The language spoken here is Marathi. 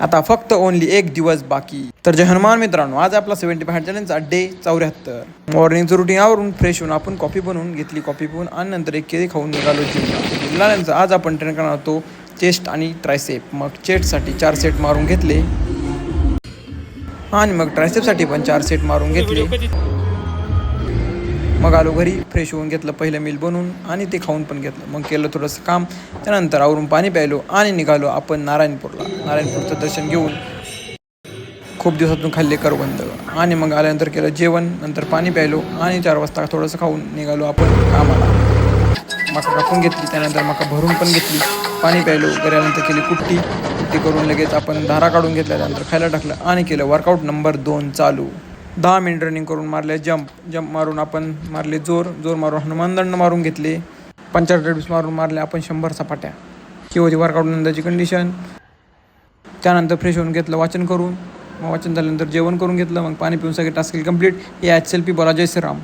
आता फक्त ओनली एक दिवस बाकी. तर जय हनुमान मित्रांनो, आज आपला 75 चॅलेंजचा डे 74. मॉर्निंगचं रुटीन आवरून फ्रेश होऊन आपण कॉफी बनवून घेतली. कॉफी पिऊन आणि नंतर एक केळी खाऊन निघालो जिमला. नंतर आज आपण ट्रेन करणार होतो चेस्ट आणि ट्रायसेप. मग चेस्टसाठी 4 सेट मारून घेतले आणि मग ट्रायसेपसाठी पण 4 सेट मारून घेतले. मग आलो घरी, फ्रेश होऊन घेतलं पहिलं मील बनवून आणि ते खाऊन पण घेतलं. मग केलं थोडंसं काम, त्यानंतर आवरून पाणी प्यायलो आणि निघालो आपण नारायणपूरचं दर्शन घेऊन. खूप दिवसातून खाल्ले करवंद आणि मग आल्यानंतर केलं जेवण, नंतर पाणी प्यायलो आणि 4 वाजता थोडंसं खाऊन निघालो आपण कामाला. मका कापून घेतली, त्यानंतर मका भरून पण घेतली, पाणी प्यायलो. घरी आल्यानंतर केली कुट्टी करून लगेच आपण धारा काढून घेतल्या, त्यानंतर खायला टाकलं आणि केलं वर्कआउट नंबर 2 चालू. 10 मिनिट रनिंग करून मारले जंप मारून आपण मारले जोर मारून हनुमान दंड मारून घेतले. 75 रेड्स मारून मारले आपण 100 सपाट्या. ही होती वर्कआउट नंतरची कंडिशन. त्यानंतर फ्रेश होऊन घेतलं वाचन करून. मग वाचन झाल्यानंतर जेवण करून घेतलं, मग पाणी पिऊन सगळे टास्क कंप्लीट. हे SLP बोला जय श्रीराम.